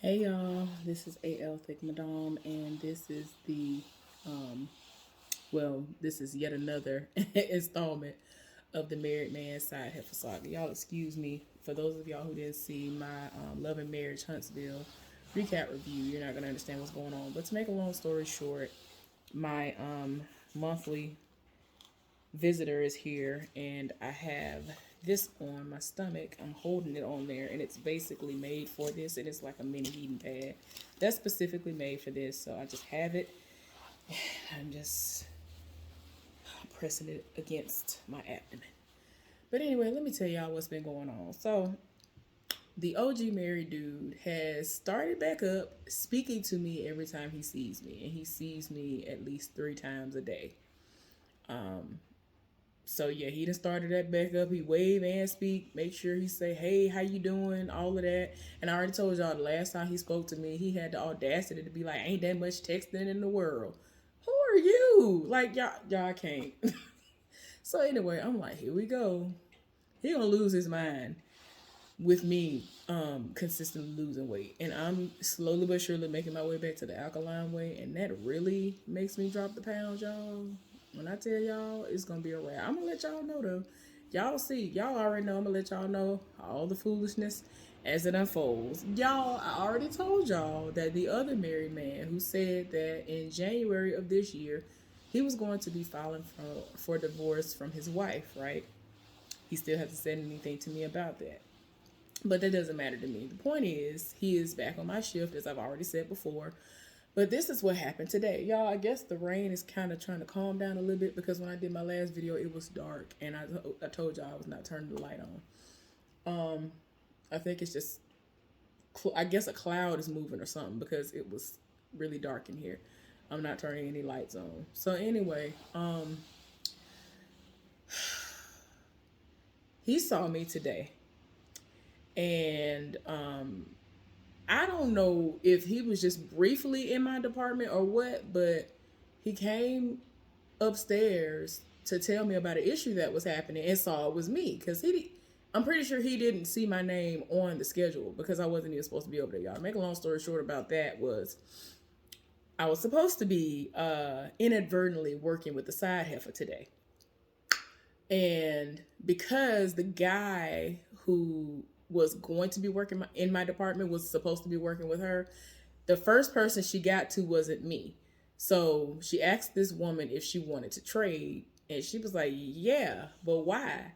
Hey y'all, this is AL Thick Madame, and this is um, this is yet another installment of the Married Man Side Heffa Saga. Y'all, excuse me for those of y'all who didn't see my Love and Marriage Huntsville recap review. You're not gonna understand what's going on. But to make a long story short, my monthly visitor is here, and I have this on my stomach. I'm holding it on there, and it's basically made for this, and it's like a mini heating pad that's specifically made for this. So I just have it. I'm just pressing it against my abdomen. But anyway, let me tell y'all what's been going on. So the OG married dude has started back up speaking to me every time he sees me, and he sees me at least 3 times a day. Um, So yeah, he done started that back up. He wave and speak, make sure he say, "Hey, how you doing?" All of that. And I already told y'all the last time he spoke to me, he had the audacity to be like, "Ain't that much texting in the world." Who are you? Like y'all can't. So anyway, I'm like, here we go. He gonna lose his mind with me consistently losing weight, and I'm slowly but surely making my way back to the alkaline way, and that really makes me drop the pounds, y'all. When I tell y'all it's gonna be a wrap, I'm gonna let y'all know though. Y'all see, y'all already know. I'm gonna let y'all know all the foolishness as it unfolds. Y'all, I already told y'all that the other married man who said that in January of this year he was going to be filing for divorce from his wife, right? He still hasn't said anything to me about that. But that doesn't matter to me. The point is, he is back on my shift, as I've already said before. But this is what happened today. Y'all, I guess the rain is kind of trying to calm down a little bit because when I did my last video, it was dark. And I told y'all I was not turning the light on. I think it's just, I guess a cloud is moving or something because it was really dark in here. I'm not turning any lights on. So anyway, he saw me today. And I don't know if he was just briefly in my department or what, but he came upstairs to tell me about an issue that was happening and saw it was me because I'm pretty sure he didn't see my name on the schedule because I wasn't even supposed to be over there. Y'all, make a long story short about that was I was supposed to be inadvertently working with the side heifer today, and because the guy who was going to be working in my department was supposed to be working with her, the first person she got to wasn't me. So she asked this woman if she wanted to trade, and she was like, "Yeah, but why?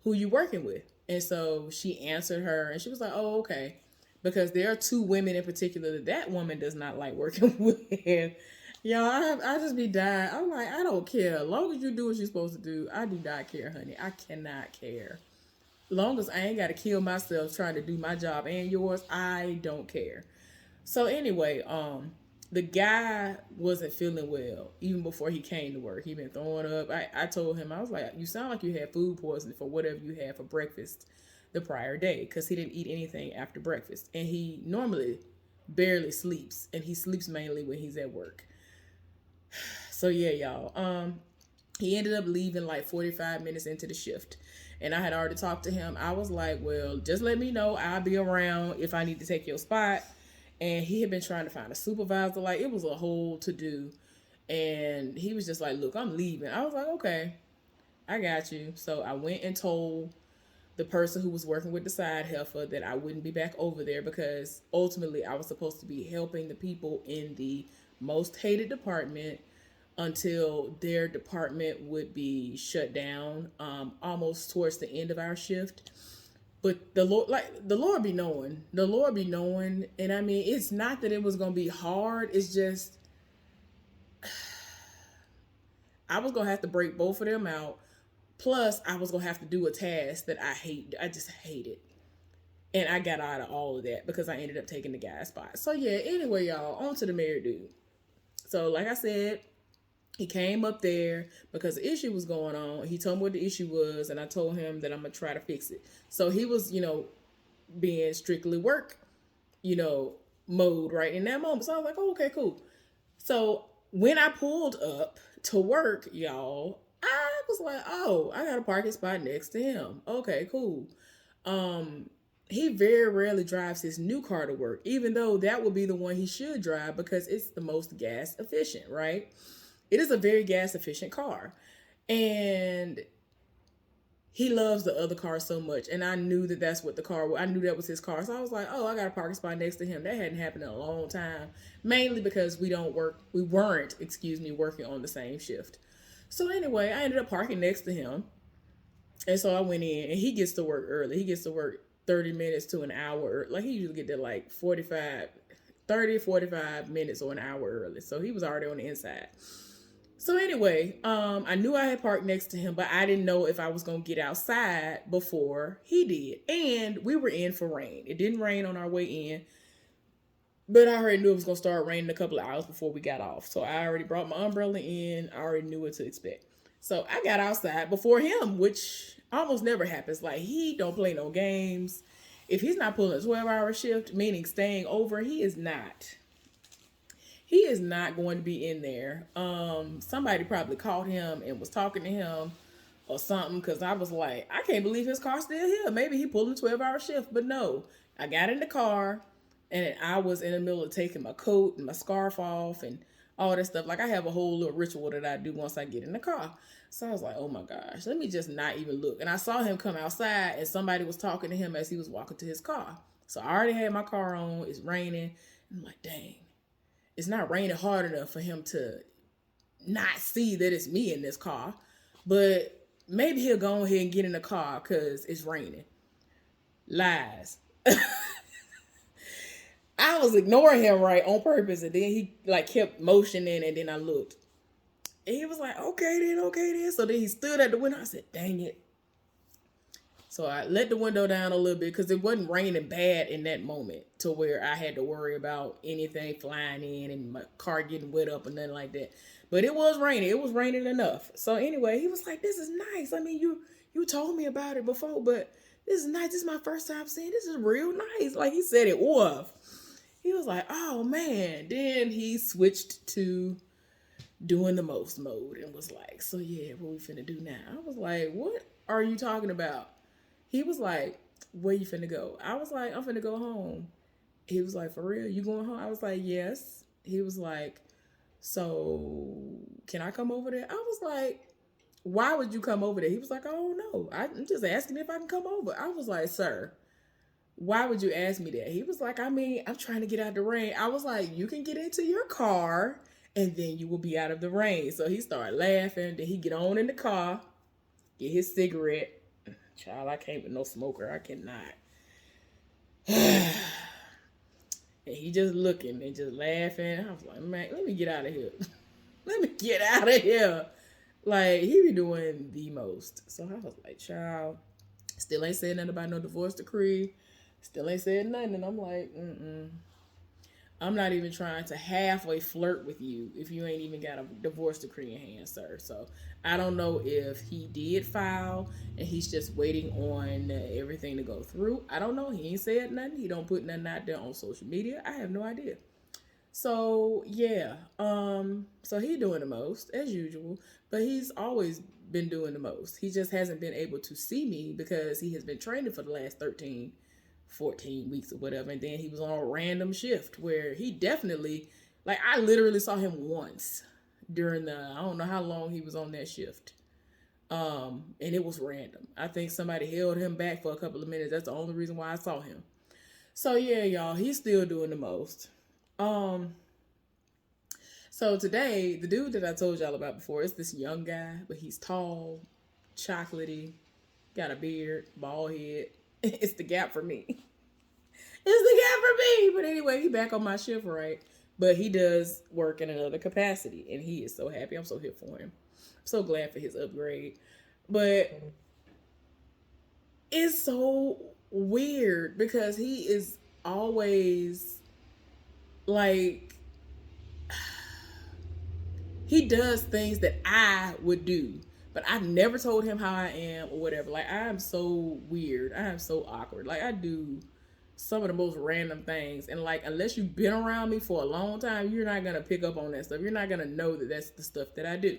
Who you working with?" And so she answered her, and she was like, "Oh, okay." Because there are 2 women in particular that woman does not like working with. Y'all, I just be dying. I'm like, I don't care. As long as you do what you're supposed to do, I do not care, honey. I cannot care. Long as I ain't got to kill myself trying to do my job and yours, I don't care. So anyway, the guy wasn't feeling well even before he came to work. He been throwing up. I told him, I was like, you sound like you had food poisoning for whatever you had for breakfast the prior day because he didn't eat anything after breakfast, and he normally barely sleeps, and he sleeps mainly when he's at work. So yeah, y'all. He ended up leaving like 45 minutes into the shift. And I had already talked to him. I was like, well, just let me know. I'll be around if I need to take your spot. And he had been trying to find a supervisor. Like, it was a whole to do. And he was just like, look, I'm leaving. I was like, okay, I got you. So I went and told the person who was working with the side heifer that I wouldn't be back over there because ultimately I was supposed to be helping the people in the most hated department until their department would be shut down almost towards the end of our shift. But the Lord, like the Lord be knowing. And I mean, it's not that it was going to be hard. It's just, I was going to have to break both of them out. Plus, I was going to have to do a task that I hate. I just hate it. And I got out of all of that because I ended up taking the guy's spot. So yeah, anyway, y'all, on to the married dude. So like I said, he came up there because the issue was going on. He told me what the issue was, and I told him that I'm gonna try to fix it. So he was, being strictly work, you know, mode right in that moment. So I was like, oh, okay, cool. So when I pulled up to work, y'all, I was like, oh, I got a parking spot next to him. Okay, cool. Um, he very rarely drives his new car to work, even though that would be the one he should drive because it's the most gas efficient, right? It is a very gas efficient car. And he loves the other car so much. And I knew that that's what the car was. I knew that was his car. So I was like, oh, I got a parking spot next to him. That hadn't happened in a long time. Mainly because we weren't, working on the same shift. So anyway, I ended up parking next to him. And so I went in, and he gets to work early. He gets to work 30 minutes to an hour. Like, he usually get there like 45 minutes or an hour early. So he was already on the inside. So anyway, I knew I had parked next to him, but I didn't know if I was going to get outside before he did. And we were in for rain. It didn't rain on our way in, but I already knew it was going to start raining a couple of hours before we got off. So I already brought my umbrella in. I already knew what to expect. So I got outside before him, which almost never happens. Like, he don't play no games. If he's not pulling a 12-hour shift, meaning staying over, he is not. He is not going to be in there. Somebody probably caught him and was talking to him or something, because I was like, I can't believe his car's still here. Maybe he pulled a 12-hour shift, but no. I got in the car, and I was in the middle of taking my coat and my scarf off and all that stuff. Like, I have a whole little ritual that I do once I get in the car. So I was like, oh my gosh, let me just not even look. And I saw him come outside, and somebody was talking to him as he was walking to his car. So I already had my car on. It's raining. I'm like, dang, it's not raining hard enough for him to not see that it's me in this car. But maybe he'll go ahead and get in the car because it's raining. Lies. I was ignoring him, right, on purpose. And then he like kept motioning, and then I looked. And he was like, okay then. So then he stood at the window. I said, dang it. So I let the window down a little bit because it wasn't raining bad in that moment to where I had to worry about anything flying in and my car getting wet up and nothing like that. But it was raining. It was raining enough. So anyway, he was like, this is nice. I mean, you told me about it before, but this is nice. This is my first time seeing this. Is real nice. Like, he said it was. He was like, oh man. Then he switched to doing the most mode and was like, so yeah, what we finna do now? I was like, what are you talking about? He was like, where you finna go? I was like, I'm finna go home. He was like, for real? You going home? I was like, yes. He was like, so can I come over there? I was like, why would you come over there? He was like, I don't know. I'm just asking if I can come over. I was like, sir, why would you ask me that? He was like, I mean, I'm trying to get out of the rain. I was like, you can get into your car and then you will be out of the rain. So he started laughing. Then he get on in the car, get his cigarette. Child, I can't with no smoker. I cannot. And he just looking and just laughing. I was like, man, let me get out of here. Let me get out of here. Like, he be doing the most. So I was like, child, still ain't said nothing about no divorce decree. Still ain't said nothing. And I'm like, I'm not even trying to halfway flirt with you if you ain't even got a divorce decree in hand, sir. So I don't know if he did file and he's just waiting on everything to go through. I don't know. He ain't said nothing. He don't put nothing out there on social media. I have no idea. So yeah, so he doing the most as usual, but he's always been doing the most. He just hasn't been able to see me because he has been training for the last 14 weeks or whatever. And then he was on a random shift where he definitely, like, I literally saw him once during I don't know how long he was on that shift. And it was random. I think somebody held him back for a couple of minutes. That's the only reason why I saw him. So yeah, y'all, he's still doing the most. So today, the dude that I told y'all about before, is this young guy, but he's tall, chocolatey, got a beard, bald head. It's the gap for me. It's the gap for me. But anyway, he back on my shift, right? But he does work in another capacity, and he is so happy. I'm so here for him. I'm so glad for his upgrade. But it's so weird because he is always like, he does things that I would do, but I've never told him how I am or whatever. Like, I am so weird. I am so awkward. Like, I do some of the most random things. And like, unless you've been around me for a long time, you're not going to pick up on that stuff. You're not going to know that that's the stuff that I do.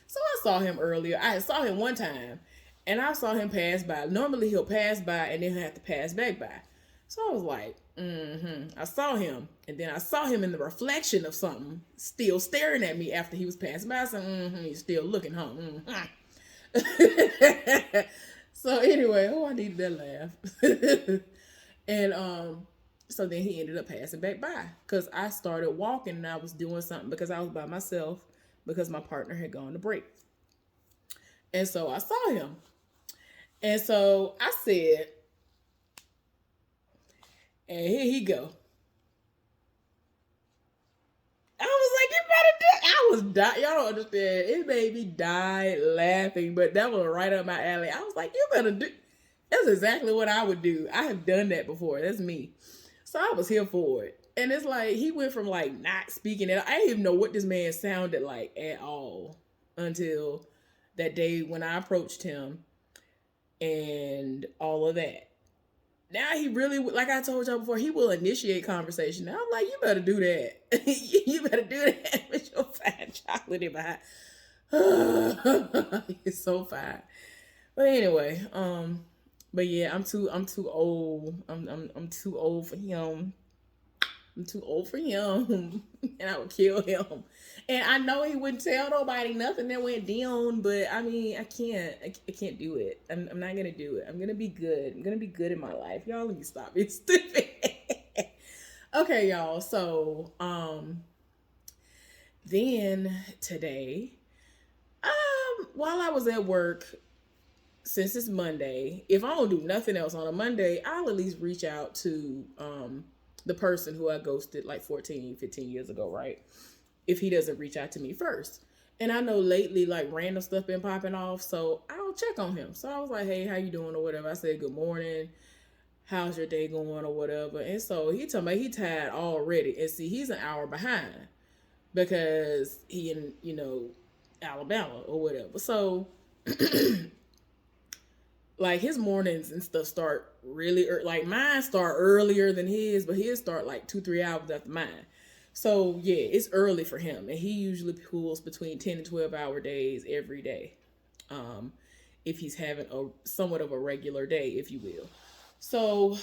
So I saw him earlier. I saw him one time and I saw him pass by. Normally he'll pass by and then he'll have to pass back by. So I was like, I saw him, and then I saw him in the reflection of something, still staring at me after he was passing by. So he's still looking, huh? So anyway, I needed that laugh. And so then he ended up passing back by because I started walking and I was doing something because I was by myself because my partner had gone to break. And so I saw him. And so I said, and here he go. I was like, you better do. I was dying. Y'all don't understand. It made me die laughing, but that was right up my alley. I was like, you better do. That's exactly what I would do. I have done that before. That's me. So I was here for it. And it's like he went from like not speaking and I didn't even know what this man sounded like at all until that day when I approached him and all of that. Now he really, like I told y'all before, he will initiate conversation. Now I'm like, you better do that. You better do that with your fine chocolate in my It's so fine. But anyway, but yeah, I'm too old. I'm too old for him. I'm too old for him, and I would kill him. And I know he wouldn't tell nobody nothing that went down, but I mean, I can't. I can't do it. I'm not gonna do it. I'm gonna be good. I'm gonna be good in my life. Y'all, let me stop being stupid. Okay, y'all. So, then today, while I was at work, since it's Monday, if I don't do nothing else on a Monday, I'll at least reach out to the person who I ghosted like 14, 15 years ago, right? If he doesn't reach out to me first. And I know lately like random stuff been popping off, so I'll check on him. So I was like, hey, how you doing or whatever. I said, good morning. How's your day going or whatever. And so he told me he tired already. And see, he's an hour behind because he in, Alabama or whatever. So like his mornings and stuff start really like mine start earlier than his, but his start like 2-3 hours after mine. So yeah, it's early for him, and he usually pulls between 10 and 12 hour days every day. If he's having a somewhat of a regular day, if you will. So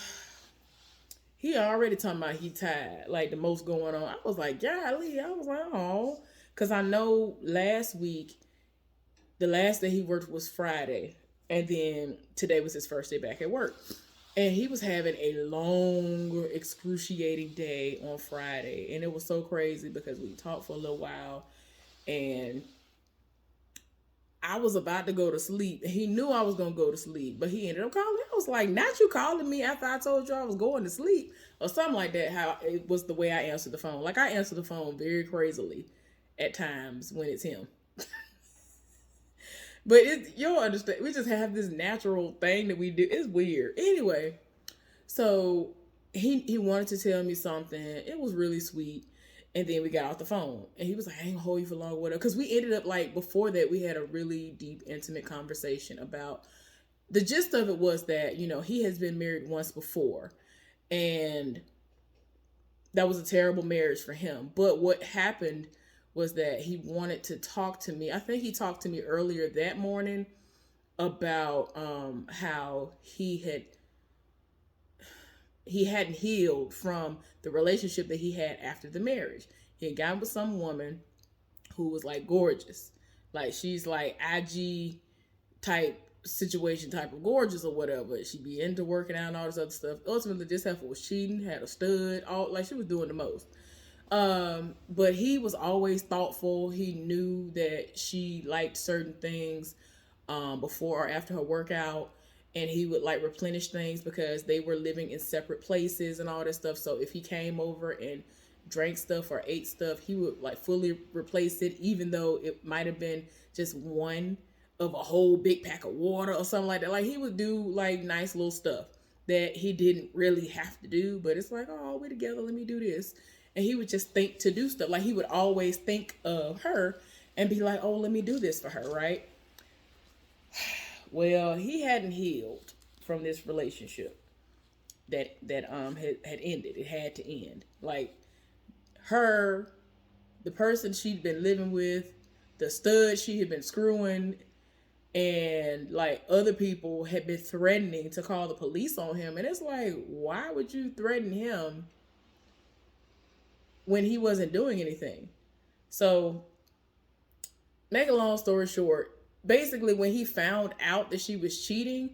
he already talking about he tired, like the most going on. I was like, golly, I was like, oh, because I know last week the last day he worked was Friday, and then today was his first day back at work. And he was having a long, excruciating day on Friday. And it was so crazy because we talked for a little while. And I was about to go to sleep. He knew I was going to go to sleep. But he ended up calling. I was like, not you calling me after I told you I was going to sleep. Or something like that. How it was the way I answered the phone. Like I answer the phone very crazily at times when it's him. But you'll understand. We just have this natural thing that we do. It's weird. Anyway, so he wanted to tell me something. It was really sweet. And then we got off the phone. And he was like, I ain't gonna hold you for long, whatever. Because we ended up like before that, we had a really deep, intimate conversation about the gist of it was that, he has been married once before. And that was a terrible marriage for him. But what happened was that he wanted to talk to me. I think he talked to me earlier that morning about how he hadn't healed from the relationship that he had after the marriage. He had gotten with some woman who was like gorgeous. Like she's like IG type situation type of gorgeous or whatever. She'd be into working out and all this other stuff. Ultimately, this heifer was cheating, had a stud, all like she was doing the most. But he was always thoughtful. He knew that she liked certain things before or after her workout, and he would like replenish things because they were living in separate places and all that stuff. So if he came over and drank stuff or ate stuff, he would like fully replace it, even though it might have been just one of a whole big pack of water or something like that. Like he would do like nice little stuff that he didn't really have to do, but it's like, oh, we're together, let me do this. And he would just think to do stuff. Like he would always think of her and be like, oh, let me do this for her, right? Well, he hadn't healed from this relationship that had ended. It had to end. Like her, the person she'd been living with, the stud she had been screwing, And like other people had been threatening to call the police on him, and it's like, why would you threaten him when he wasn't doing anything? So, make a long story short, basically when he found out that she was cheating,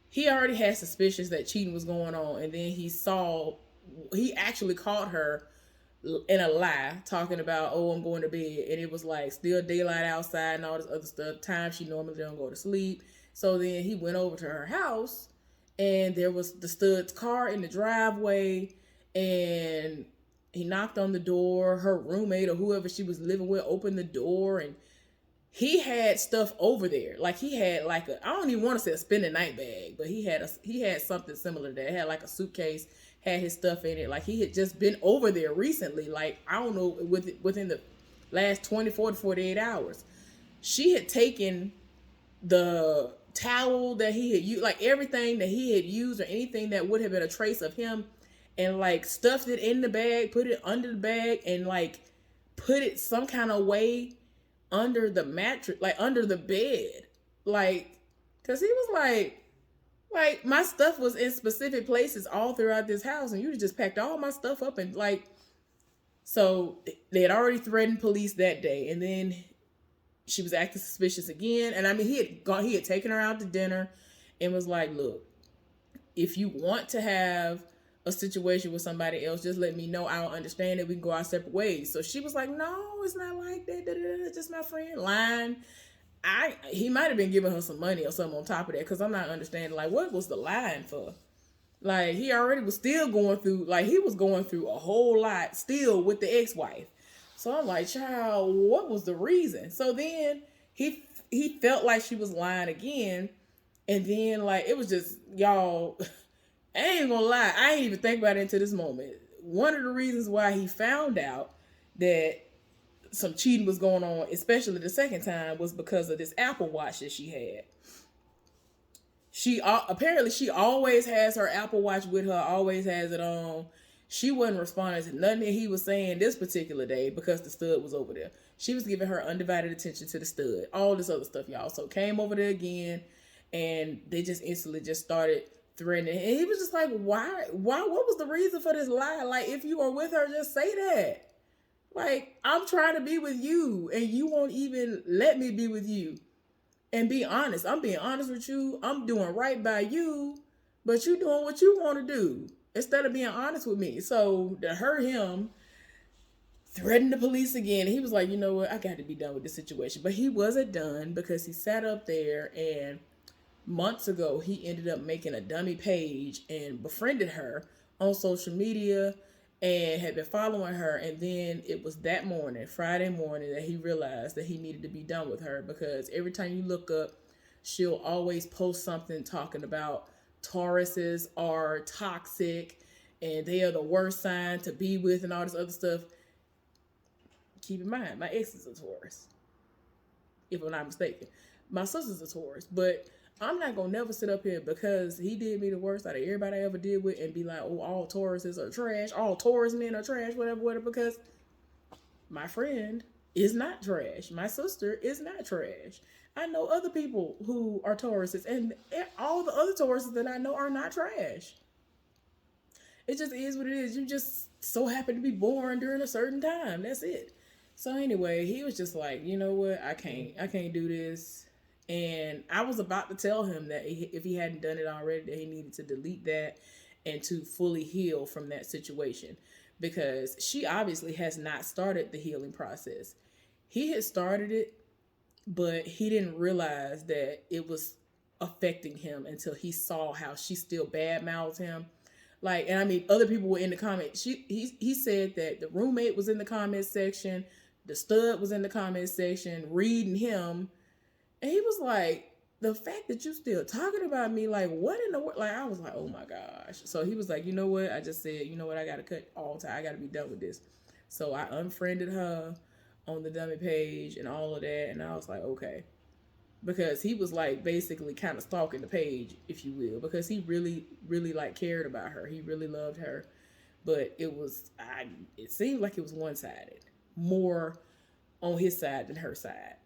he already had suspicions that cheating was going on, and then he actually caught her in a lie, talking about, oh, I'm going to bed, and it was like still daylight outside and all this other stuff, time she normally don't go to sleep. So then he went over to her house, and there was the stud's car in the driveway, and he knocked on the door. Her roommate or whoever she was living with opened the door, and he had stuff over there. Like he had like I don't even want to say a spend the night bag, but he had something similar to that. It had like a suitcase, had his stuff in it. Like he had just been over there recently. Like I don't know, within the last 24 to 48 hours. She had taken the towel that he had used, like everything that he had used or anything that would have been a trace of him, and like stuffed it in the bag, put it under the bag, and like put it some kind of way under the mattress, like under the bed, like, because he was like my stuff was in specific places all throughout this house, and you just packed all my stuff up, and like, so they had already threatened police that day, and then she was acting suspicious again. And I mean, he had taken her out to dinner and was like, look, if you want to have a situation with somebody else, just let me know. I don't understand it. We can go our separate ways. So she was like, no, it's not like that. It's just my friend. Lying. He might have been giving her some money or something on top of that, because I'm not understanding, like, what was the lying for? Like, he already was still going through, like, he was going through a whole lot still with the ex-wife. So I'm like, child, what was the reason? So then he felt like she was lying again. And then, like, it was just, y'all, I ain't gonna lie, I ain't even think about it until this moment. One of the reasons why he found out that some cheating was going on, especially the second time, was because of this Apple Watch that she had. She apparently she always has her Apple Watch with her, always has it on. She wasn't responding to nothing that he was saying this particular day because the stud was over there. She was giving her undivided attention to the stud. All this other stuff, y'all. So came over there again, and they just instantly just started threatening. And he was just like, why? What was the reason for this lie? Like, if you are with her, just say that. Like, I'm trying to be with you, and you won't even let me be with you. And be honest. I'm being honest with you. I'm doing right by you, but you doing what you want to do instead of being honest with me. So to hurt him, threatened the police again. He was like, you know what? I got to be done with this situation. But he wasn't done, because he sat up there, and months ago, he ended up making a dummy page and befriended her on social media and had been following her. And then it was that morning, Friday morning, that he realized that he needed to be done with her, because every time you look up, she'll always post something talking about Tauruses are toxic and they are the worst sign to be with and all this other stuff. Keep in mind, my ex is a Taurus, if I'm not mistaken. My sister's a Taurus, but I'm not gonna never sit up here because he did me the worst out of everybody I ever did with and be like, oh, all Tauruses are trash, all Taurus men are trash, whatever, because my friend is not trash. My sister is not trash. I know other people who are Tauruses, and all the other Tauruses that I know are not trash. It just is what it is. You just so happen to be born during a certain time. That's it. So anyway, he was just like, you know what? I can't do this. And I was about to tell him that if he hadn't done it already, that he needed to delete that and to fully heal from that situation, because she obviously has not started the healing process. He had started it, but he didn't realize that it was affecting him until he saw how she still badmouthed him. Like, and I mean, other people were in the comments. He said that the roommate was in the comment section, the stud was in the comment section reading him, and he was like, the fact that you still talking about me, like, what in the world? Like, I was like, oh my gosh. So he was like, you know what? I just said, you know what? I got to cut all time. I got to be done with this. So I unfriended her on the dummy page and all of that. And I was like, okay. Because he was like basically kind of stalking the page, if you will, because he really, really like cared about her. He really loved her. But it seemed like it was one-sided, more on his side than her side.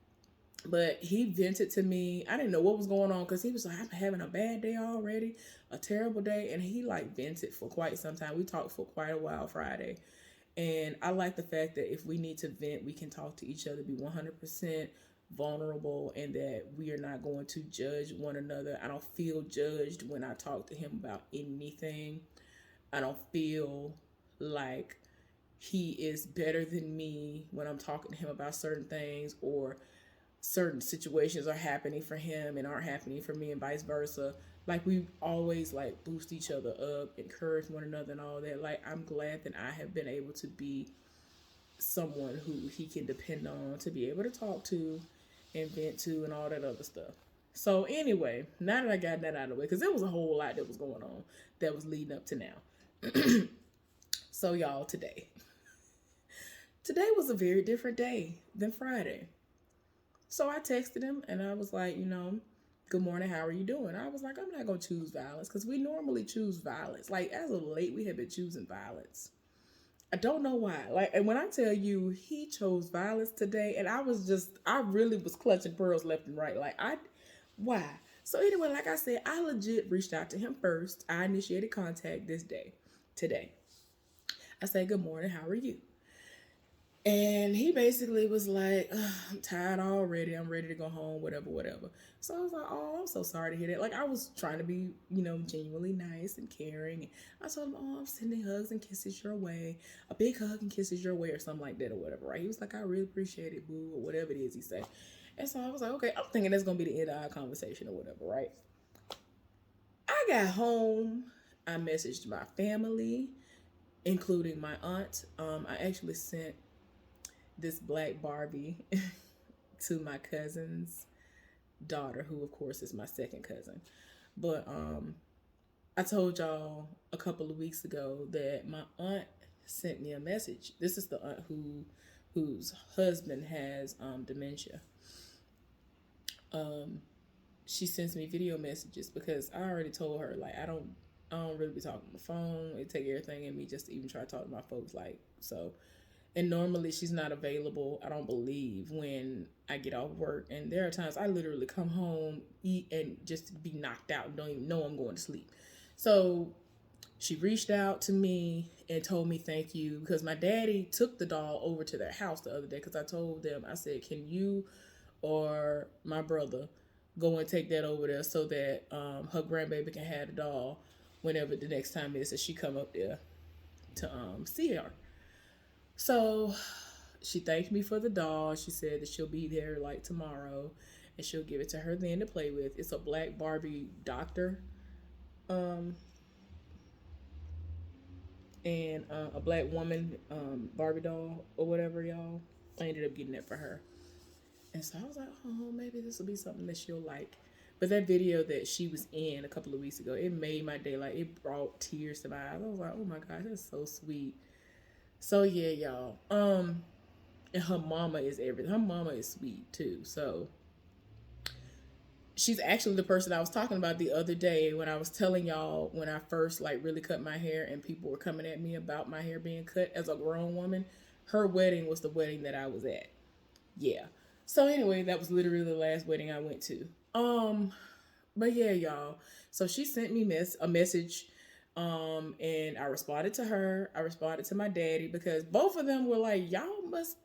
But he vented to me. I didn't know what was going on because he was like, I'm having a bad day already, a terrible day. And he like vented for quite some time. We talked for quite a while Friday. And I like the fact that if we need to vent, we can talk to each other, be 100% vulnerable, and that we are not going to judge one another. I don't feel judged when I talk to him about anything. I don't feel like he is better than me when I'm talking to him about certain things, or certain situations are happening for him and aren't happening for me, and vice versa. Like, we always like boost each other up, encourage one another and all that. Like, I'm glad that I have been able to be someone who he can depend on, to be able to talk to and vent to and all that other stuff. So anyway, now that I got that out of the way, because there was a whole lot that was going on that was leading up to now. So y'all, today was a very different day than Friday. So I texted him and I was like, good morning, how are you doing? I was like, I'm not going to choose violence because we normally choose violence. Like, as of late, we have been choosing violence. I don't know why. Like, and when I tell you he chose violence today, and I really was clutching pearls left and right. Like, why? So anyway, like I said, I legit reached out to him first. I initiated contact today. I said, good morning, how are you? And he basically was like, I'm tired already. I'm ready to go home, whatever, whatever. So I was like, oh, I'm so sorry to hear that. Like, I was trying to be, genuinely nice and caring. And I told him, oh, I'm sending hugs and kisses your way. A big hug and kisses your way, or something like that, or whatever, right? He was like, I really appreciate it, boo, or whatever it is he said. And so I was like, okay, I'm thinking that's going to be the end of our conversation or whatever, right? I got home. I messaged my family, including my aunt. I actually sent this black Barbie to my cousin's daughter, who of course is my second cousin. But I told y'all a couple of weeks ago that my aunt sent me a message. This is the aunt whose husband has dementia. She sends me video messages because I already told her, like, I don't really be talking on the phone. It take everything in me just to even try to talk to my folks, like, so. And normally she's not available, I don't believe, when I get off work. And there are times I literally come home, eat, and just be knocked out and don't even know I'm going to sleep. So she reached out to me and told me thank you, because my daddy took the doll over to their house the other day, because I told them, I said, can you or my brother go and take that over there so that her grandbaby can have the doll whenever the next time is that she come up there to see her. So she thanked me for the doll. She said that she'll be there like tomorrow and she'll give it to her then to play with. It's a black Barbie doctor, um, and a black woman Barbie doll or whatever, y'all. I ended up getting that for her. And so I was like, oh, maybe this will be something that she'll like. But that video that she was in a couple of weeks ago, it made my day. Like, it brought tears to my eyes. I was like, oh my gosh, that's so sweet. So yeah, y'all. And her mama is everything. Her mama is sweet too. So she's actually the person I was talking about the other day when I was telling y'all when I first like really cut my hair and people were coming at me about my hair being cut as a grown woman. Her wedding was the wedding that I was at. Yeah. So anyway, that was literally the last wedding I went to. But yeah, y'all. So she sent me a message, and I responded to her. I responded to my daddy, because both of them were like, y'all must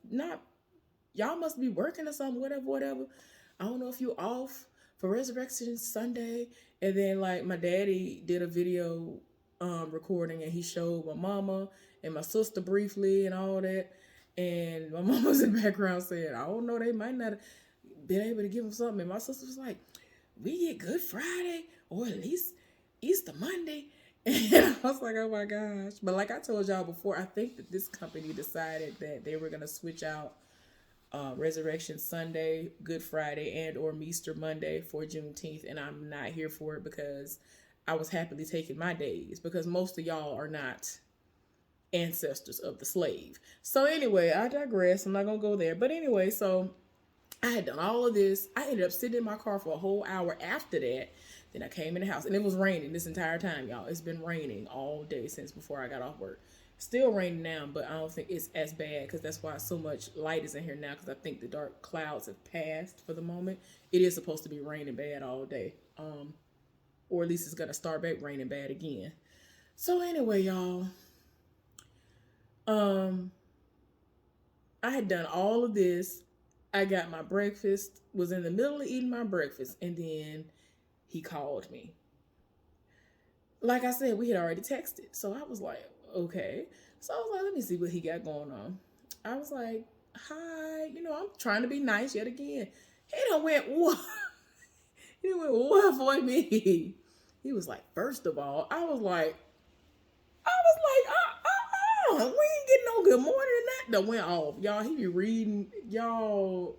be working or something, whatever, whatever. I don't know if you off for Resurrection Sunday. And then like my daddy did a video recording, and he showed my mama and my sister briefly and all that. And my mom was in the background saying, I don't know, they might not have been able to give him something. And my sister was like, we get Good Friday, or at least Easter Monday. And I was like, oh my gosh. But like I told y'all before, I think that this company decided that they were going to switch out Resurrection Sunday, Good Friday, and or Easter Monday for Juneteenth. And I'm not here for it, because I was happily taking my days, because most of y'all are not ancestors of the slave. So anyway, I digress. I'm not going to go there. But anyway, so I had done all of this. I ended up sitting in my car for a whole hour after that. Then I came in the house, and it was raining this entire time, y'all. It's been raining all day since before I got off work. Still raining now, but I don't think it's as bad because that's why so much light is in here now, because I think the dark clouds have passed for the moment. It is supposed to be raining bad all day. Or at least it's gonna start back raining bad again. So anyway, y'all, um, I had done all of this. I got my breakfast, was in the middle of eating my breakfast, and then he called me. Like I said, we had already texted. So I was like, okay. So I was like, let me see what he got going on. I was like, hi, I'm trying to be nice yet again. He done went, what? He went, what for me? He was like, first of all, we ain't getting no good morning and that went off. Y'all, he be reading, y'all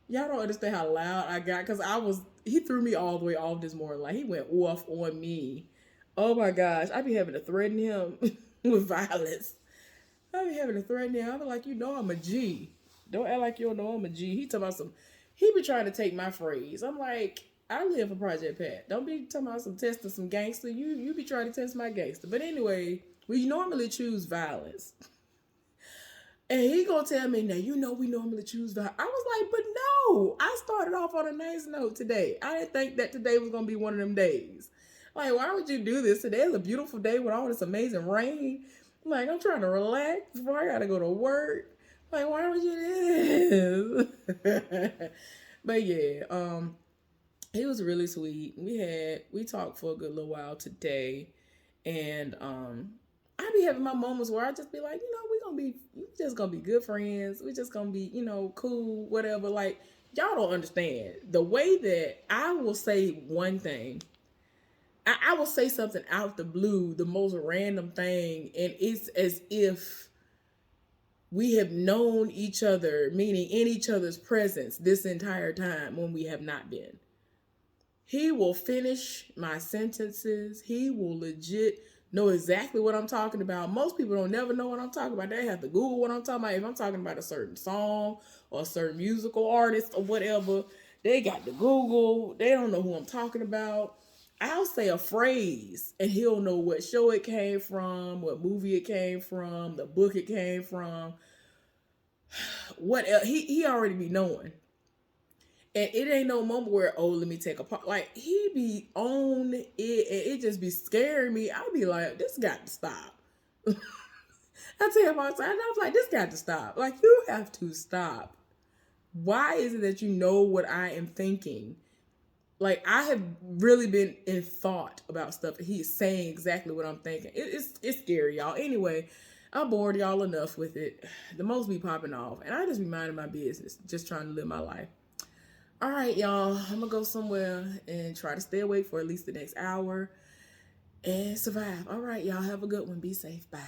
don't understand how loud I got, because he threw me all the way off this morning. Like, he went off on me. Oh my gosh, I be having to threaten him with violence. I be having to threaten him. I be like, I'm a G. Don't act like you don't know I'm a G. He be trying to take my phrase. I'm like, I live for Project Pat. Don't be talking about some testing some gangster. You be trying to test my gangster. But anyway, we normally choose violence. And he gonna tell me, now we normally choose violence. I was like, but no, I started off on a nice note today. I didn't think that today was gonna be one of them days. Like, why would you do this? Today is a beautiful day with all this amazing rain. Like, I'm trying to relax before I gotta go to work. Like, why would you do this? But yeah, he was really sweet. We talked for a good little while today, and I be having my moments where I just be like, we just gonna be good friends. We just gonna be, cool, whatever. Like, y'all don't understand the way that I will say one thing. I will say something out the blue, the most random thing, and it's as if we have known each other, meaning in each other's presence this entire time, when we have not been. He will finish my sentences. He will legit know exactly what I'm talking about. Most people don't never know what I'm talking about. They have to Google what I'm talking about. If I'm talking about a certain song or a certain musical artist or whatever, they got to Google. They don't know who I'm talking about. I'll say a phrase and he'll know what show it came from, what movie it came from, the book it came from. What else? He already be knowing. And it ain't no moment where, let me take a part. Like, he be on it, and it just be scaring me. I be like, this got to stop. I tell him all the time, I was like, this got to stop. Like, you have to stop. Why is it that you know what I am thinking? Like, I have really been in thought about stuff, and he's saying exactly what I'm thinking. It's scary, y'all. Anyway, I bored y'all enough with it. The most be popping off, and I just be minding my business, just trying to live my life. All right, y'all, I'm gonna go somewhere and try to stay awake for at least the next hour and survive. All right, y'all, have a good one. Be safe. Bye.